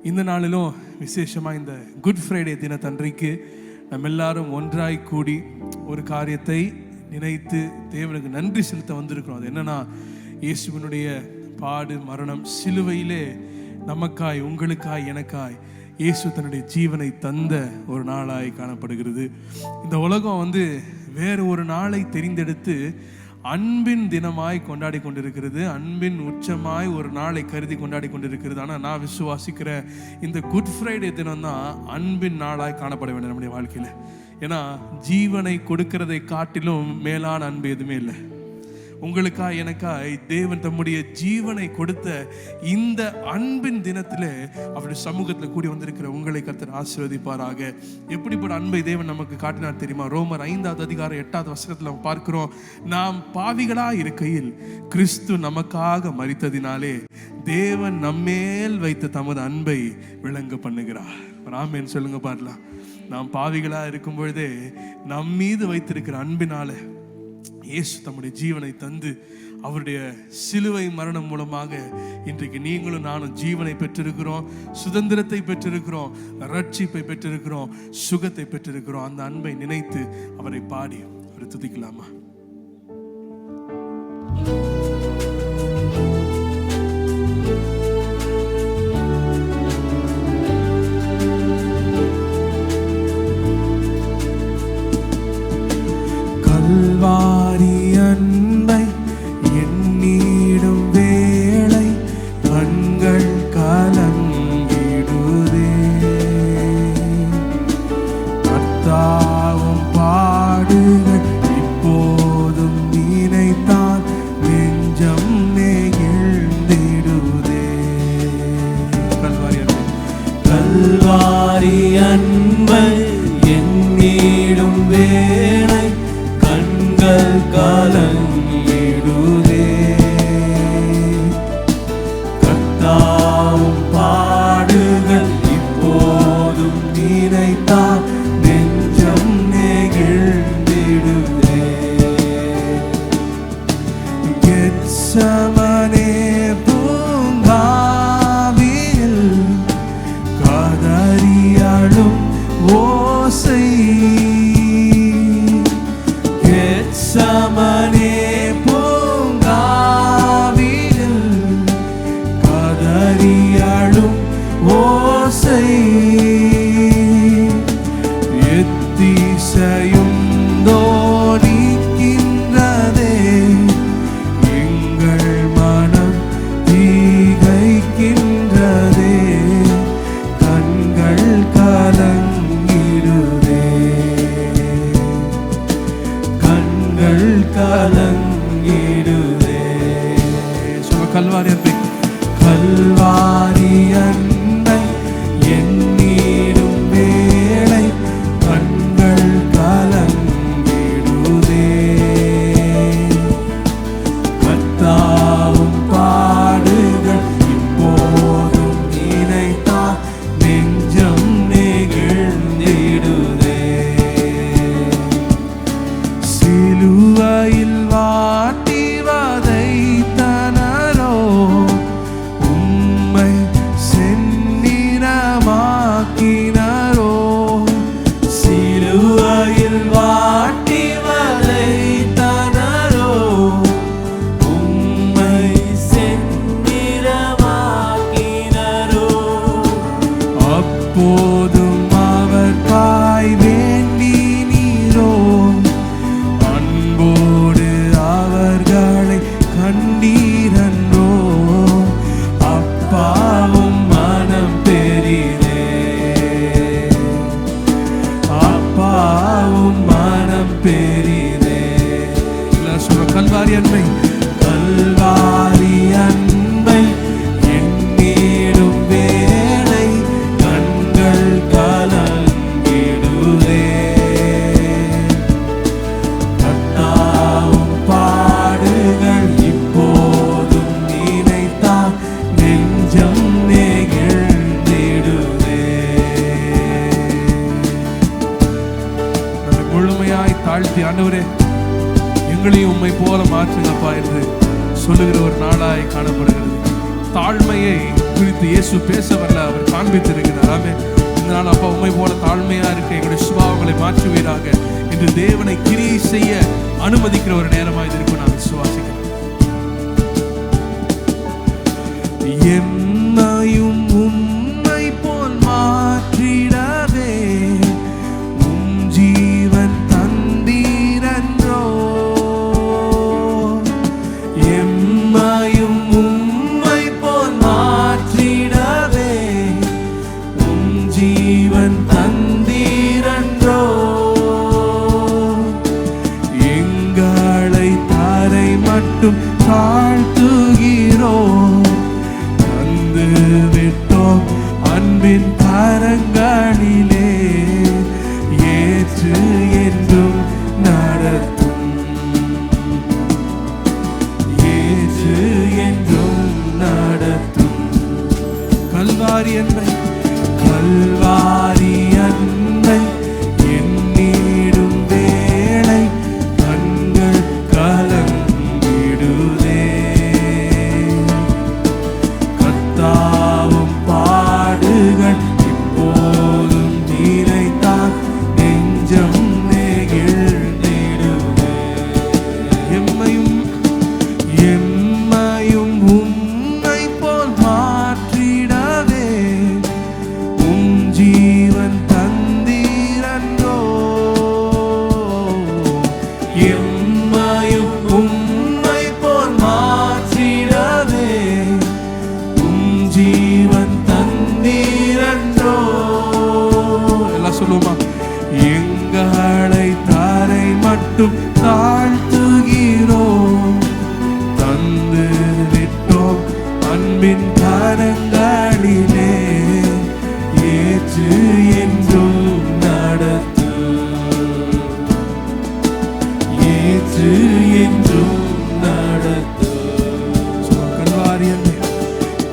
இந்த நாளிலும் விசேஷமாக இந்த குட் ஃப்ரைடே தினத்தன்றைக்கு நம்ம எல்லாரும் ஒன்றாய் கூடி ஒரு காரியத்தை நினைத்து தேவனுக்கு நன்றி செலுத்த வந்திருக்கிறோம். அது என்னன்னா, இயேசுவினுடைய பாடு மரணம் சிலுவையிலே நமக்காய் உங்களுக்காய் எனக்காய் இயேசு தன்னுடைய ஜீவனை தந்த ஒரு நாளாய் காணப்படுகிறது. இந்த உலகம் வேறு ஒரு நாளை தெரிந்தெடுத்து அன்பின் தினமாய் கொண்டாடி கொண்டிருக்கிறது, அன்பின் உச்சமாய் ஒரு நாளை கருதி கொண்டாடி கொண்டிருக்கிறது. ஆனால் நான் விசுவாசிக்கிற இந்த குட் ஃப்ரைடே தினம் தான் அன்பின் நாளாய் காணப்பட வேண்டும் நம்முடைய வாழ்க்கையில். ஏன்னா ஜீவனை கொடுக்கிறதை காட்டிலும் மேலான அன்பு எதுவுமே இல்லை. உங்களுக்காய் எனக்காய் தேவன் தம்முடைய ஜீவனை கொடுத்த இந்த அன்பின் தினத்தில் அவருடைய சமூகத்தில் கூடி வந்திருக்கிற உங்களை கர்த்தர் ஆசீர்வதிப்பாராக. எப்படிப்பட்ட அன்பை தேவன் நமக்கு காட்டினார் தெரியுமா? ரோமர் 5வது அதிகாரம் 8வது வசனத்தில் நம்ம பார்க்கிறோம், நாம் பாவிகளா இருக்கையில் கிறிஸ்து நமக்காக மரித்ததினாலே தேவன் நம்மேல் வைத்த தமது அன்பை விளங்க பண்ணுகிறார். ஆமென் சொல்லுங்க பாரலாம். நாம் பாவிகளா இருக்கும் பொழுதே நம் மீது வைத்திருக்கிற அன்பினால இயேசு தம்முடைய ஜீவனை தந்து அவருடைய சிலுவை மரணம் மூலமாக இன்றைக்கு நீங்களும் நானும் ஜீவனை பெற்றிருக்கிறோம், சுதந்திரத்தை பெற்றிருக்கிறோம், ரட்சிப்பை பெற்றிருக்கிறோம், சுகத்தை பெற்றிருக்கிறோம். அந்த அன்பை நினைத்து அவரை பாடி அவரை துதிக்கலாமா? கல்வாரி அன்பை எண்ணிடும் வேளை கண்கள் கலங்கிடுதே. கர்த்தாவும் பாடுகள் இப்போதும் நினைத்தால் நெஞ்சம் நெகிழ்ந்திடுதே. கல்வாரி அன்பை எண்ணிடும் வேளை கண்கள் கலங்கிடுதே. கர்த்தாவும் பாடுகள் இப்போதும் நினைத்தால் நெஞ்சம் நெகிழ்ந்திடுதே. கெத்செமனே பூங்காவில் கதறி அழும் ஓசை, கெத்செமனே பூங்காவில் கதறி அழும் ஓசை, எத்திசையும் தோனிக்கின்றதே. எங்கள் மனம் தீகைக்கின்றதே, கண்கள் கலங்கிடுதே, கண்கள் கலங்கிடுதே. கல்வாரி அன்பை, கல்வாரி அன்பை எண்ணிடும் வேளை கண்கள் கலங்கிடுதே. கர்த்தாவும் பாடுகள் இப்போதும் நினைத்தால் நெஞ்சம் நெகிழ்ந்திடுதே. சிலுவையில் வாட்டி வதைத்தனரோ உம்மை செந்நிறமாக்கினரோ. சிலுவையில் வாட்டி வதைத்தனரோ உம்மை செந்நிறமாக்கினரோ. அப்போதும் அவர் பாய் வேண்டினீரோ, அன்போடு அவர்களை கண்டீரன்றோ. அப்பாவும் மனம் பெரிதே, அப்பாவும் மனம் பெரிதே. கல்வாரி அன்பை, கல்வாரி அன்பை எண்ணிடும் வேளை கண்கள் கலங்கிடுதே. கர்த்தாவும் பாடுகள் இப்போதும் நினைத்தால் நெஞ்சம் நெகிழ்ந்திடுதே. நம்மை முழுமையாய் தாழ்த்தி, ஆண்டவரே எங்களையும் உம்மை போல மாற்றுங்கப்பா என்று சொல்லுகிற ஒரு நாளாய் காணப்படுகிறது. தாழ்மையை குறித்து இயேசு பேச வரல, அவர் காண்பித்திருக்கிறார். ஆமென். இந்த நாள் அப்பா உம்மை போல தாழ்மையா இருக்க எங்களுடைய சுபாவங்களை மாற்றுவீராக என்று தேவனை கிரியை செய்ய அனுமதிக்கிற ஒரு நேரமாக இது இருக்கும். நான் விசுவாசிக்கிறேன். என்னையும் உம்மை போல் மாற்றிடவே உம் ஜீவன் தந்தீரன்றோ. எம்மையும் உம்மை போல் மாற்றிடவே உம் ஜீவன் தந்தீரன்றோ. எங்களை தாரை மட்டும் தாழ்த்துகிறோம், விட்டோம் அன்பின் கரங்களிலே. ஏற்று என்றும் நடத்தும், ஏற்று என்றும் நடத்தும். கல்வாரி அன்னை, கல்வாரி அன்னை எண்ணிடும் வேளை கண்கள் கலங்கிடுதே. கர்த்தாவும் பாடுகள் இப்போதும் நினைத்தால் நெஞ்சம் நெகிழ்ந்திடுதே. எம்மையும் எம்மையும் உம்மை போல் மாற்றிடவே உம் ஜீவன் தந்தீரன்றோ. எம்மையும் உம்மை போல் மாற்றிடவே உம் ஜீவன் தந்தீரன்றோ. எல்லாம் சொல்லுவோமா? எங்களை தாரை மட்டும் தாழ்த்துகிறோம், தந்து விட்டோம் அன்பின் கரங்களிலே. ஏற்று என்றும் நடத்து, ஏற்று என்றும் நடத்து. கல்வாரி அன்னை,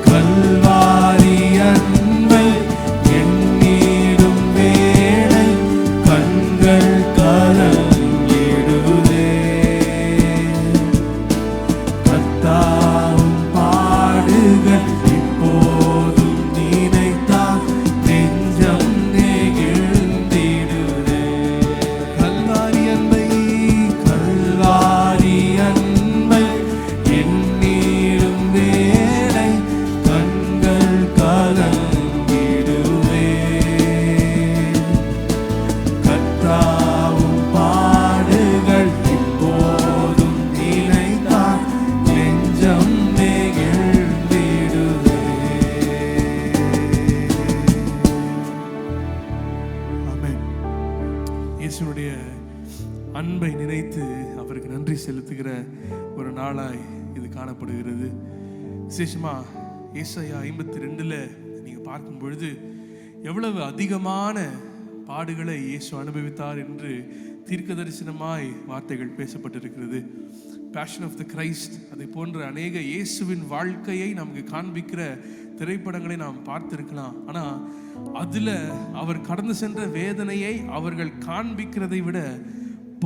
கல்வாரி அன்பை எண்ணிடும் வேளை கண்கள் கலங்கிடுதே. கர்த்தாவும் பாடுகள் இப்போதும் நினைத்தால் நெஞ்சம் நெகிழ்ந்திடுதே. கல்வாரி அன்பை, கல்வாரி அன்பை எண்ணிடும் வேளை கண்கள் கலங்கிடுவே. கர்த்தாவும் பாடுகள் இப்போதும் நினைத்தால் நெஞ்சம் நெகிழ்ந்திடுவே. ஆமென். இயேசுவுடைய அன்பை நினைத்து அவருக்கு நன்றி செலுத்துகிற ஒரு நாளாய் இது காணப்படுகிறது. விசேஷமா ஏசாயா 52 நீங்க பார்க்கும் பொழுது எவ்வளவு அதிகமான பாடுகளை இயேசு அனுபவித்தார் என்று தீர்க்க தரிசனமாய் வார்த்தைகள் பேசப்பட்டிருக்கிறது. பேஷன் ஆஃப் த கிரைஸ்ட், அதை போன்ற அநேக இயேசுவின் வாழ்க்கையை நமக்கு காண்பிக்கிற திரைப்படங்களை நாம் பார்த்திருக்கலாம். ஆனா அதுல அவர் கடந்து சென்ற வேதனையை அவர்கள் காண்பிக்கிறதை விட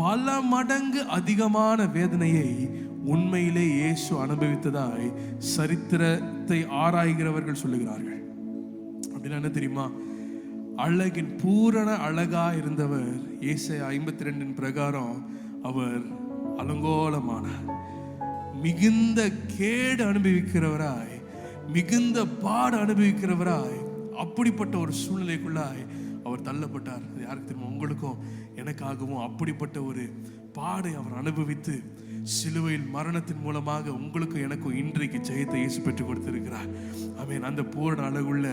பல மடங்கு அதிகமான வேதனையை உண்மையிலே இயேசு அனுபவித்ததாய் சரித்திரத்தை ஆராய்கிறவர்கள் சொல்லுகிறார்கள். அப்படின்னா என்ன தெரியுமா? அழகின் பூரண அழகா இருந்தவர் ஏசாயா 52 பிரகாரம் அவர் அலங்கோலமானார். மிகுந்த கேடு அனுபவிக்கிறவராய், மிகுந்த பாடு அனுபவிக்கிறவராய், அப்படிப்பட்ட ஒரு சூழ்நிலைக்குள்ளாய் அவர் தள்ளப்பட்டார். அது யாருக்கு தெரியுமா? உங்களுக்கும் எனக்காகவும் அப்படிப்பட்ட ஒரு பாடை அவர் அனுபவித்து சிலுவையில் மரணத்தின் மூலமாக உங்களுக்கும் எனக்கும் இன்றைக்கு ஜெயத்தை இயேசு பெற்றுக் கொடுத்திருக்கிறார். ஆமென். அந்த பூரண அழகுள்ள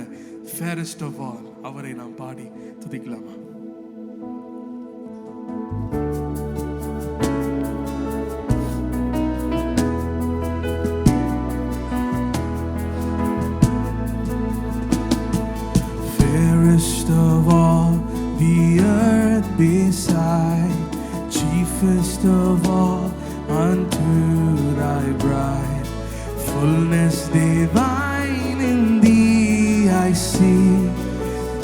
ஃபேரஸ்ட் ஆஃப் ஆல் அவரை நாம் பாடி துதிக்கலாமா? Fairest of all the earth beside, chiefest of all unto thy bride. Fullness divine in thee I see,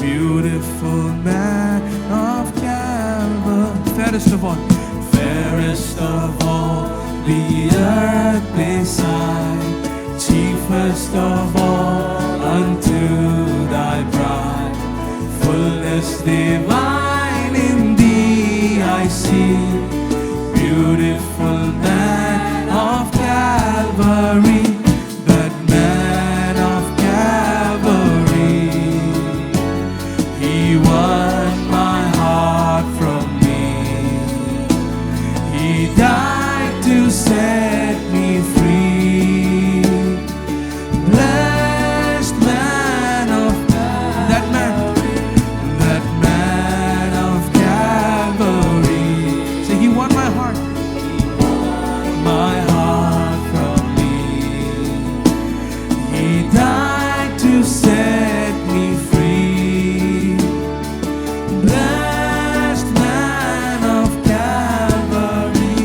beautiful man of Calvary. Fairest of all, fairest of all the earth beside, chief first of all unto thy bride. Fullness divine in thee I see, beautiful man of Calvary, that man of Calvary. He won my heart from me. He died to set me free. Blessed man of that man of Calvary. Say, he won my heart from me. He died to set me free. Blessed man of Calvary.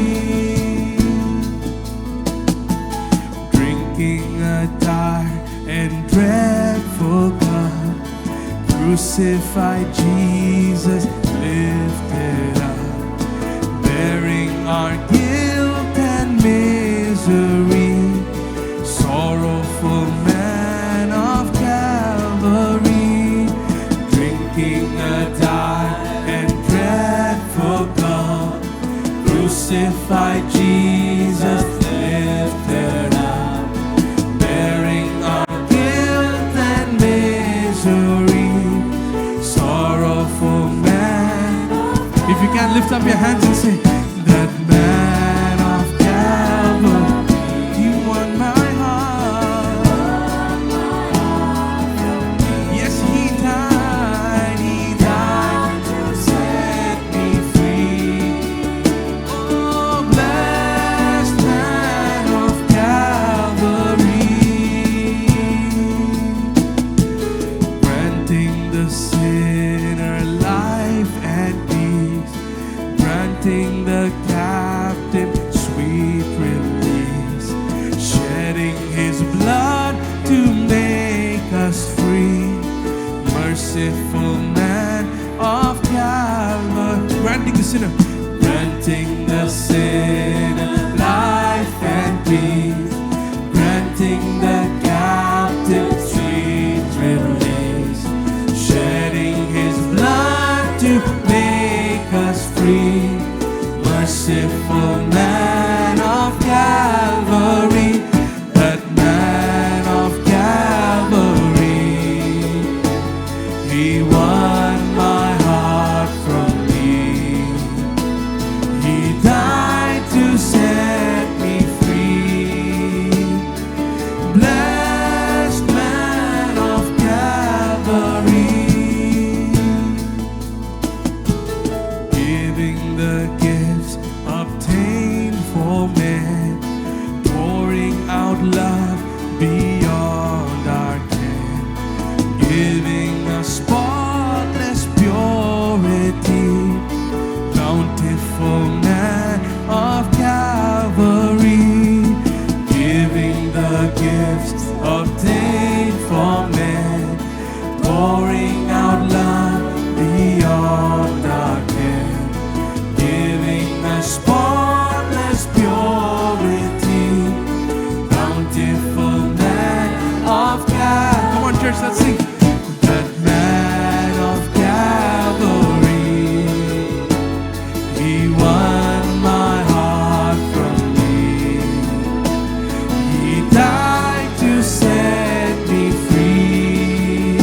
Drinking a dark and dreadful cup, crucified Jesus lifted up, bearing our guilt and misery. Sorrowful man of Calvary, drinking a dark and dreadful cup, crucified Jesus lifted up, bearing our guilt and misery. Sorrowful man. If you can, lift up your hands and say, that man of Calvary, he won my heart. Yes, he died to set me free. Oh, blessed man of Calvary, granting the sinner life and peace, granting the captive sweet release, shedding his blood to make us free. Merciful man of Calvary, granting the sinner life and peace, granting the captive sweet release, shedding his blood to make us free. Merciful man of Calvary, that man of Calvary, he won my heart from me. He died to set me free. Blessed man of Calvary, giving the gifts obtained for men, pouring out love beyond our ken, giving us spotless purity. Bountiful man of Calvary, giving the gifts obtained for men, pouring out love beyond our ken, giving us spotless purity. Bountiful man of Calvary. Come on, church, let's sing. That man of Calvary, he won my heart from me. He died to set me free.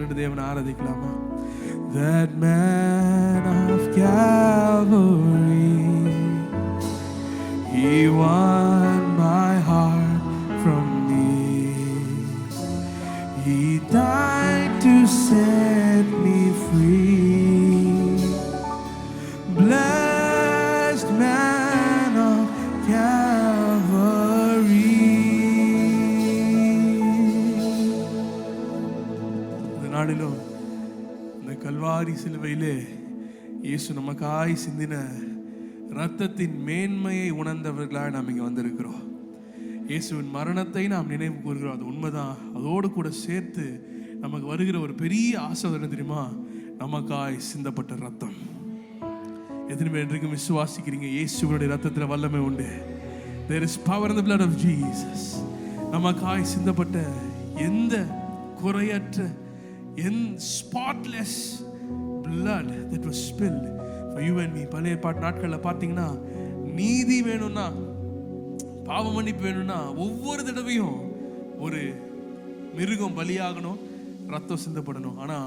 நின்று தேவனை ஆராதிக்கலாமா? That man of Calvary, he won my heart from me. He died to set me free. Blessed man of Calvary. இந்த நாளிலும் இந்த கல்வாரி சிலுவையிலே இயேசு நமக்காய் சிந்தின இரத்தத்தின் மேன்மையை உணர்ந்தவர்களாக நாம் இங்கே வந்திருக்கிறோம். இயேசுவின் மரணத்தை நாம் நினைவு கூறுகிறோம். அது உண்மைதான். அதோடு கூட சேர்த்து நமக்கு வருகிற ஒரு பெரிய ஆசீர்வாதம் தெரியுமா? நமக்காய் சிந்தப்பட்ட ரத்தம். எத்தனை பேர் இன்றைக்கும் விசுவாசிக்கிறீங்க இயேசுவினுடைய ரத்தத்தில் வல்லமை உண்டு? There is power in the blood of Jesus. நமக்காய் சிந்தப்பட்ட எந்த குறையற்ற spotless blood that was spilled for you and me. பழைய பாட்டு நாட்களில் பார்த்தீங்கன்னா நீதி வேணும்னா, பாவ மன்னிப்பு வேணும்னா ஒவ்வொரு தடவையும் ஒரு மிருகம் பலியாகணும், ரத்தம் சிந்தப்படணும். ஆனா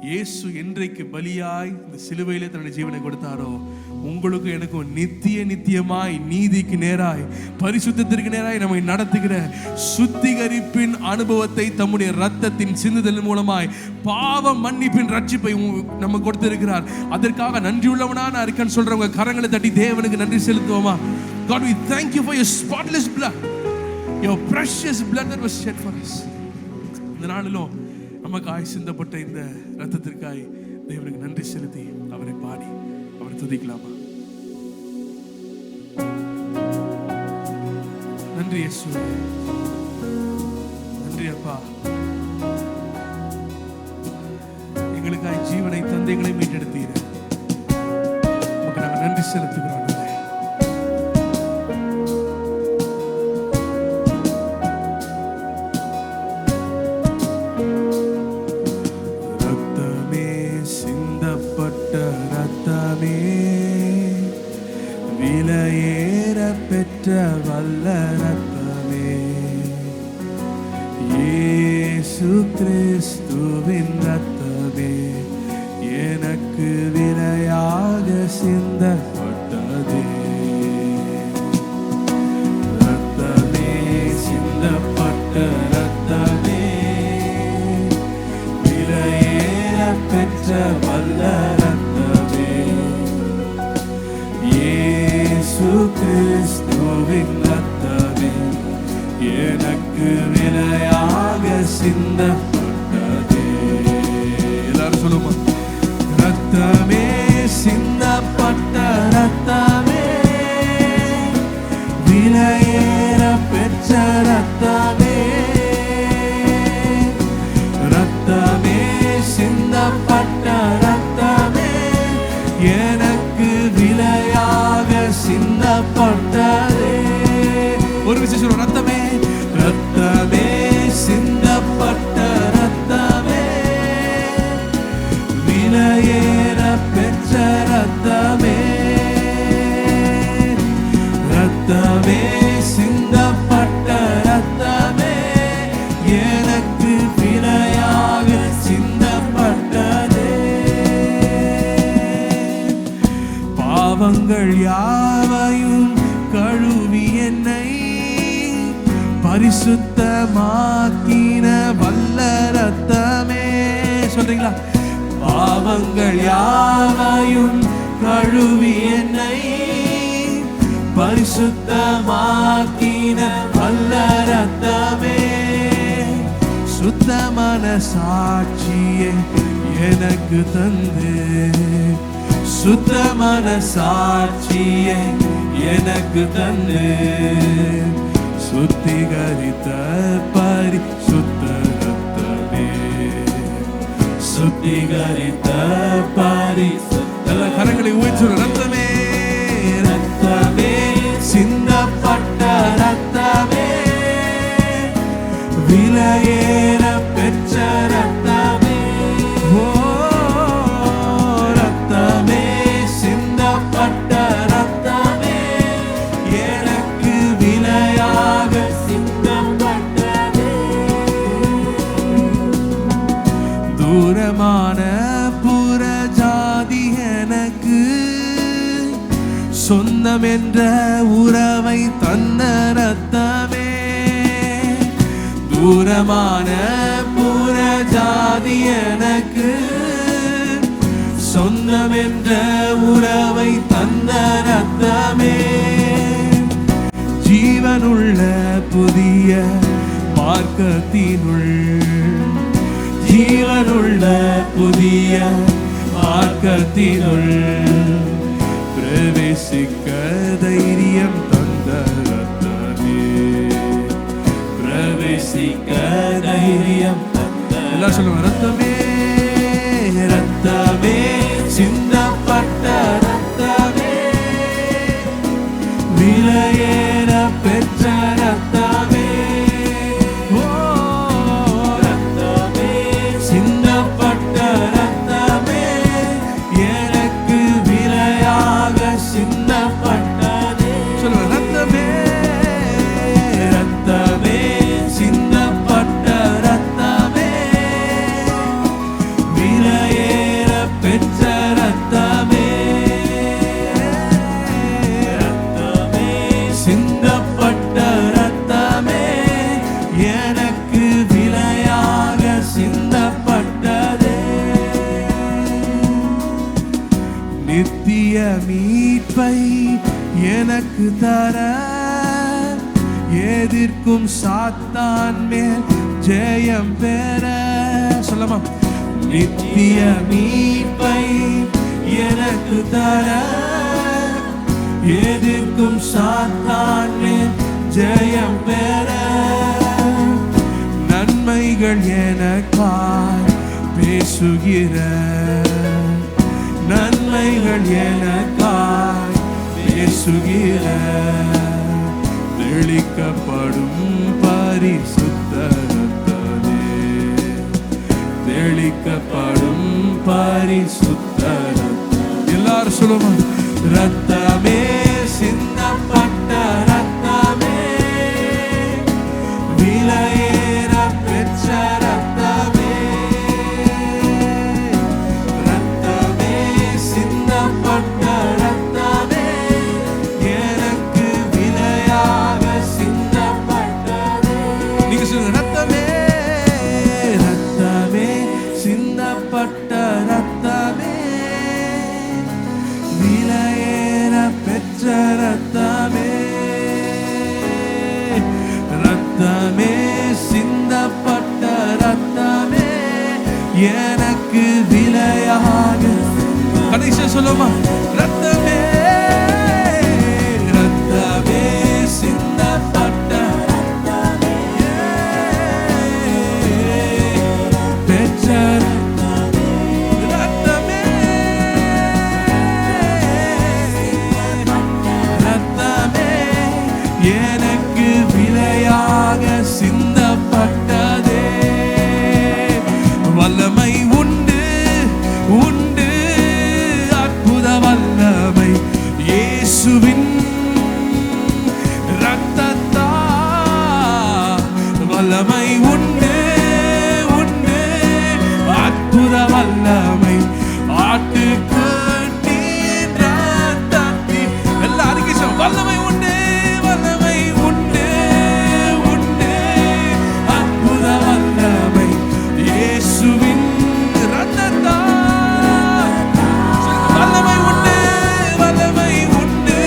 இயேசு என்றைக்கு பலியாய் இந்த சிலுவையிலே தன்னுடைய ஜீவனை கொடுத்தாரோ, உங்களுக்கு எனக்கும் நித்தியமாய் நீதிக்கு நேராய் பரிசுத்தத்திற்கு நேராய் நம்மை நடத்துகிற சுத்திகரிப்பின் அனுபவத்தை தம்முடைய ரத்தத்தின் சிந்துதல் மூலமாய் பாவ மன்னிப்பின் ரட்சிப்பை நம்ம கொடுத்திருக்கிறார். அதற்காக நன்றியுள்ளவனா நான் இருக்கேன்னு சொல்றவங்க கரங்களை தட்டி தேவனுக்கு நன்றி செலுத்துவோமா? God, we thank you for your spotless blood, your precious blood that was shed for us. இந்த நாளிலும் நமக்காய் சிந்தப்பட்ட இந்த ரத்தத்திற்காய் தேவனுக்கு நன்றி செலுத்தி அவரை பாடி அவரை துதிக்கலாமா? நன்றி இயேசு, நன்றி அப்பா. எங்களுக்காய் ஜீவனை தந்தைகளை மீட்டெடுத்தீர். நமக்கு நாங்கள் நன்றி செலுத்துகிறோம். வல்ல ரத்தமே, இயேசு கிறிஸ்துவின் ரத்தமே, எனக்கு விலையாக சிந்தப்பட்டதே. ரத்தமே, சிந்தப்பட்ட ரத்தமே, விலையேற பெற்ற வல்ல ரத்தமே, இயேசு கிறிஸ்துவின் ரத்தமே, எனக்கு விலையாக சிந்தப்பட்டதே. எல்லாரும் சொல்லுமா? ரத்தமே, சிந்தப்பட்ட ரத்தமே, விலையேற பெற்ற ரத்தமே, ரத்தமே, சிந்தப்பட்ட ரத்தமே, எனக்கு விலையாக சிந்தப்பட்டதே. ஒரு விசேஷம், ரத்தமே, ரத்தமே, சிந்தப்பட்ட ரத்தமே, விலையேற பெற்ற ரத்தமே, ரத்தமே, சிந்தப்பட்ட ரத்தமே, எனக்கு விலையாக சிந்தப்பட்டதே. பாவங்கள் யாவையும் கழுவி என்னை பரிசுத்தமாக்கின வல்ல ரத்தமே. சொல்றீங்களா? பாவங்கள் யாவையும் கழுவி என்னை பரிசுத்தமாக்கின வல்ல ரத்தமே, சுத்தமான சாட்சியை எனக்கு தந்து, சுத்தமான சாட்சியை எனக்கு தந்து, சுத்திகரித்த பரிசுத்த ரத்தமே, சுத்திகரித்த பரிசுத்த. கரங்களை உயர்த்துற ரத்தமே, ரத்தமே, சிந்தப்பட்ட ரத்தமே, விலையேற பெற்ற ரத்தமே, ஓ ரத்தமே, சிந்தப்பட்ட ரத்தமே, எனக்கு விலையாக சிந்தப்பட்டதே. சொந்தம் என்ற உறவை தந்த ரத்தமே, தூரமான புற ஜாதி எனக்கு சொந்தம் என்ற உறவை தந்த ரத்தமே, ஜீவனுள்ள புதிய மார்க்கத்தினுள், ஜீவனுள்ள புதிய மார்க்கத்தினுள் பிரவேசிக்க தைரியம் தந்த ரத்தமே, பிரவேசிக்க தைரியம் தந்த, எல்லாம் சொல்லுங்க, ரத்தமே ரத்தமே சிந்தப்பட்ட ரத்தமே, விலையேற பெற்ற ரத்தமே, ஓ ரத்தமே சிந்தப்பட்ட ரத்தமே, எனக்கு விலையாக சிந்தப்பட்டதே. சொல்லுங்க, ரத்தமே ரத்தமே சிந்தப்பட்ட ரத்தமே, விலையேற பெற்ற ரத்தமே, ரத்தமே சிந்தப்பட்ட ரத்தமே, எனக்கு விலையாக சிந்தப்பட்டதே. நித்திய மீட்பை எனக்கு தர, எதிர்க்கும் சாத்தான் மேல் ஜெயம் பெற, சொல்லமா, நித்திய மீட்பை எனக்கு தர, எதிர்க்கும் சாத்தான் மேல் ஜெயம் பெற, நன்மைகள் எனக்காய் பேசுகிற, நன்மைகள் எனக்காய் பேசுகிற, தெளிக்கப்படும் பரிசுத்த ரத்தமே, தெளிக்கப்படும் பரிசுத்த ரத்தம். எல்லாரும் சொல்லுமா, ரத்தமே சிந்தப்பட்ட ரத்தமே, விலையேற பெற்ற ரத்தமே, ரத்தமே சிந்தப்பட்ட ரத்தமே, எனக்கு விலையாக சிந்தப்பட்டதே. நீங்க சொல்லுங்க, ரத்தமே ரத்தமே சிந்தப்பட்ட ரத்தமே, விலையேற பெற்ற ரத்தமே, ரத்தமே சிந்தப்பட்ட ரத்தமே, எனக்கு விலையாக, கடைசியா சொல்லுமா, ரத்தமே ரத்தமே சிந்தப்பட்ட ரத்தமே, பெற்ற ரத்தமே, ரத்தமே எனக்கு விலையாக சிந்தப்பட்டதே. வல்லமை உண்டு உண்டு, அற்புத வல்லமை இயேசுவின் ரத்தத்தால், வல்லமை உண்டு உண்டு, அற்புத வல்லமை ஆட்டுக்குட்டியின் ரத்தத்தில். எல்லாரும் சொல்லுங்க, வல்லமை உண்டு வல்லமை உண்டு உண்டு, அற்புத வல்லமை இயேசுவின் ரத்தத்தால். வல்லமை உண்டு வல்லமை உண்டு,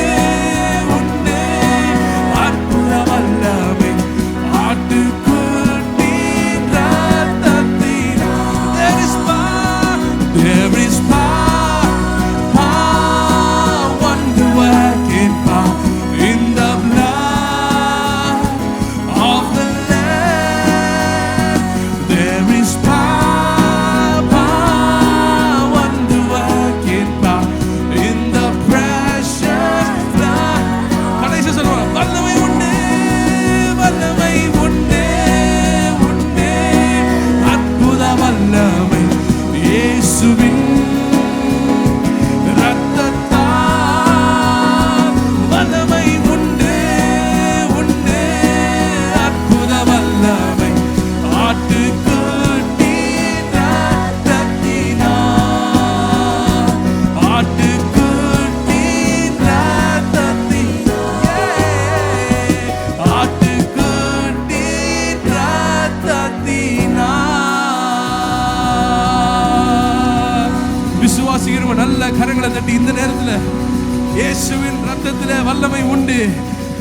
சரீரத்தில் வல்லமை உண்டு.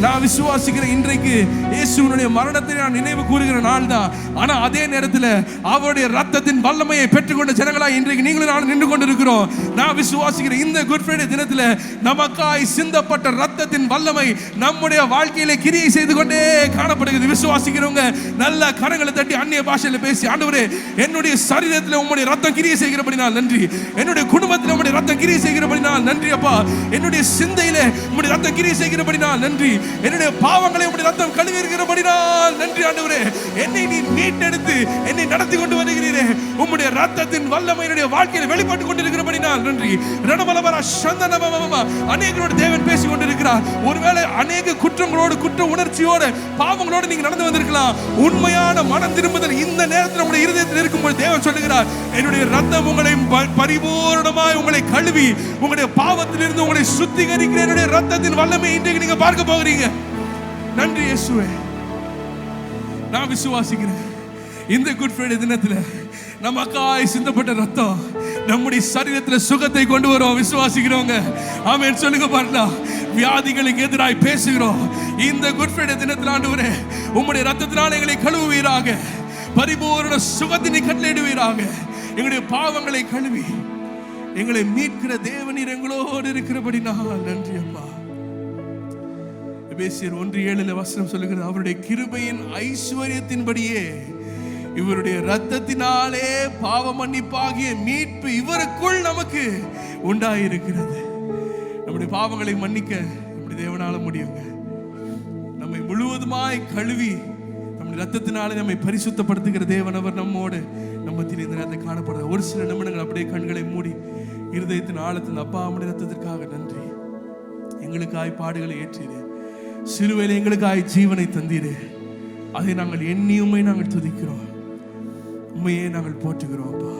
நான் விசுவாசிக்கிறேன். இன்றைக்கு இயேசுவினுடைய மரணத்தை நான் நினைவு கூறுகிற நாள் தான். ஆனா அதே நேரத்தில் அவருடைய ரத்தத்தின் வல்லமையை பெற்றுக்கொண்ட ஜனங்களாய் இன்றைக்கு நீங்களும் நான் நின்று கொண்டிருக்கிறோம். நான் விசுவாசிக்கிறேன் இந்த குட் ஃப்ரைடே தினத்தில் நமக்காய் சிந்தப்பட்ட ரத்தத்தின் வல்லமை நம்முடைய வாழ்க்கையில கிரியை செய்து கொண்டே காணப்படுகிறது. விசுவாசிக்கிறவங்க நல்ல கரங்களை தட்டி அந்நிய பாஷையில பேசி, ஆண்டவரே என்னுடைய சரீரத்தில் உம்முடைய ரத்தம் கிரியை செய்கிறபடினால் நன்றி, என்னுடைய குடும்பத்தில் உம்முடைய ரத்தம் கிரியை செய்கிறபடினால் நன்றி அப்பா, என்னுடைய சிந்தையில உம்முடைய ரத்தம் கிரியை செய்கிறபடினால் நன்றி, என்னுடைய பாவங்களை உம்முடைய ரத்தம் கழுவி இருக்கிறபடினால் நன்றி ஆண்டவரே. என்னை நீ மீட்டெடுத்து என்னை நடத்தி கொண்டு வருகிறீரே, உம்முடைய ரத்தத்தின் வல்லமை என்னுடைய வாழ்க்கையில் வெளிப்பட்டு கொண்டிருக்கிறபடினால் நன்றி. ரணமலபர சந்தனமமம அநேகரோடு தேவன் பேசிக் கொண்டிருக்கிறார். ஒருவேளை அநேக குற்றங்களோடு, குற்ற உணர்ச்சியோடு, பாவங்களோடு நீங்க நடந்து வந்திருக்கலாம். உண்மையான மனம் திரும்புதல் இந்த நேரத்தில் உங்களுடைய இருதயத்தில் இருக்கும்போது தேவன் சொல்லுகிறார், என்னுடைய ரத்தம் உங்களை பரிபூரணமாய் உங்களை கழுவி உங்களுடைய பாவத்திலிருந்து உங்களை சுத்திகரிக்கிற என்னுடைய ரத்தத்தின் வல்லமை இன்றைக்கு நீங்க பார்க்க போகிறீங்க. நன்றி இயேசுவே. நான் விசுவாசிக்கிறேன் இந்த குட் ஃப்ரைடே தினத்தில் நமக்காய் சிந்தப்பட்ட ரத்தம் நம்முடைய சரீரத்தில் சுகத்தை கொண்டு வரும். விசுவாசிக்கிறவங்க ஆமென் சொல்லுங்க பாருங்க. வியாதிகளுக்கு எதிராய் பேசுகிறோம். இந்த குட் ஃப்ரைடே தினத்தில் ஆண்டவரே உம்முடைய ரத்தத்தினால் எங்களை கழுவுவீராக, பரிபூரண சுகத்தினை கட்டளையிடுவீராக. எங்களுடைய பாவங்களை கழுவி எங்களை மீட்கிற தேவனீர் எங்களோடு இருக்கிறபடினால் நன்றி அப்பா. எபேசியர் 1:7 வசனம் சொல்லுகிறது, அவருடைய கிருபையின் ஐஸ்வர்யத்தின்படியே இவருடைய ரத்தத்தினாலே பாவ மன்னிப்பாகிய மீட்பு இவருக்குள் நமக்கு உண்டாயிருக்கிறது. நம்முடைய பாவங்களை மன்னிக்க நம்முடைய தேவனால முடியுங்க. நம்மை முழுவதுமாய் கழுவி நம்முடைய ரத்தத்தினாலே நம்மை பரிசுத்தப்படுத்துகிற தேவன் அவர் நம்மோடு நம்மத்தில் இந்த நேரத்தை காணப்படுற. ஒரு சில நிமிடங்கள் அப்படியே கண்களை மூடி இருதயத்தின் ஆழத்தில், அப்பா நம்முடைய ரத்தத்திற்காக நன்றி. எங்களுக்காய் பாடுகளை ஏற்றீரே, சிலுவையில் எங்களுக்காய் ஜீவனை தந்தீரே, அதை நாங்கள் எண்ணி உம்மை நாங்கள் துதிக்கிறோம், உம்மையே நாங்கள் போற்றுகிறோம் அப்பா.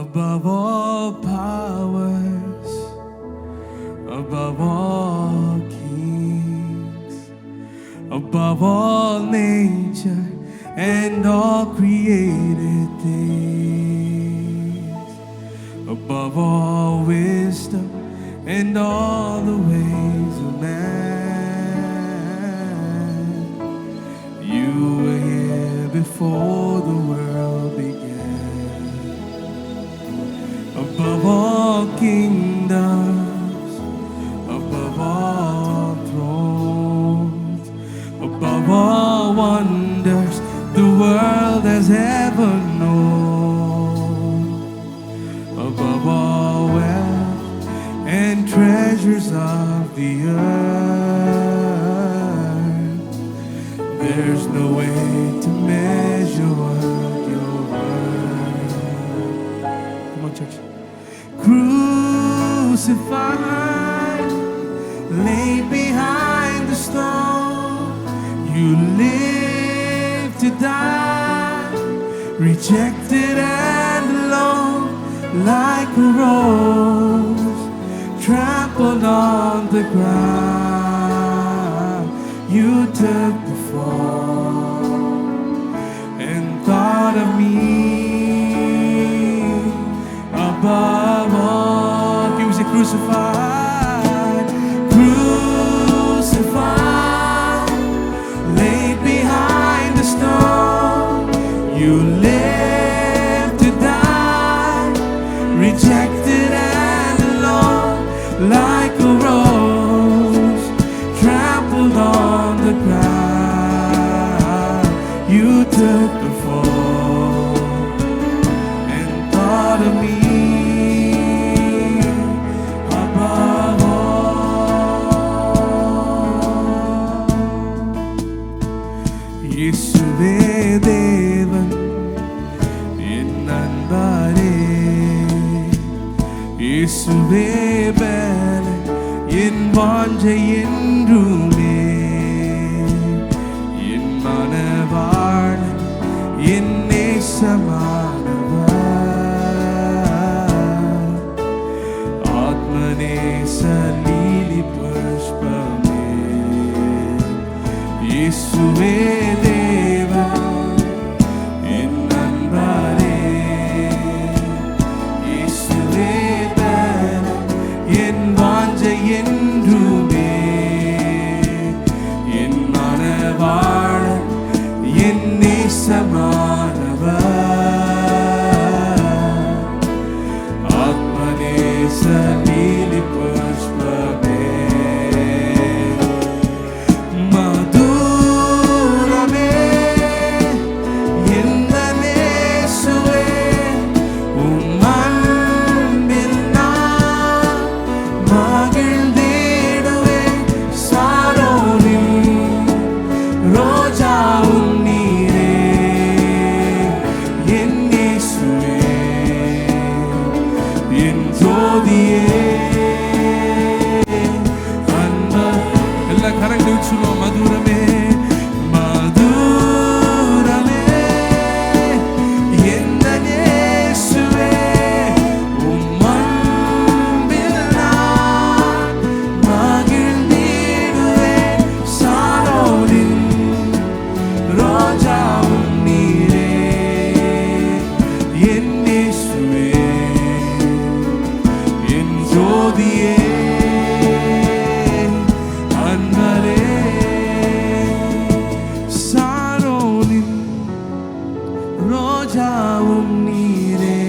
Above all powers, above all kings, above all nature and all created things, above all wisdom and all the ways of man, you were here before the world began. Above all kingdoms, above all thrones, above all wonders the world has ever known, above all wealth and treasures of the earth, there's no way to measure what you're worth. Come on, church. Crucified, laid behind the stone, you lived to die, rejected and alone, like a rose trampled on the ground. You took the fall and thought of me above all. Can we say crucified? Crucified, laid behind the stone, you lived to die, rejected and alone, like a rose trampled on the ground. You took the fall and thought of me above all. இயேசுவே தேவன் என் நண்பரே, இயேசுவே பலன் என் வாஞ்சை என்றுமே, என் மனவாளன் என் நேசமானவர், ஆத்மநேச lily புஷ்பமே. இயேசுவே தேவன் என் நண்பரே, இயேசுவே பலன் என் வாஞ்சை சொல்லுவோம். மதுரமே மதுரமே எந்த இயேசுவே உம் அன்பில் நான் மகிழ்ந்திடுவேன். சாரோனின் ரோஜாவும் நீரே என் இயேசுவே என் ஜோதியே அன்பரே. சாரோனின் ரோஜாவும் நீரே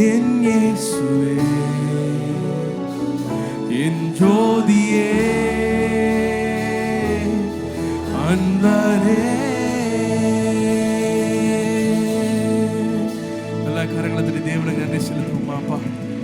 என் இயேசுவே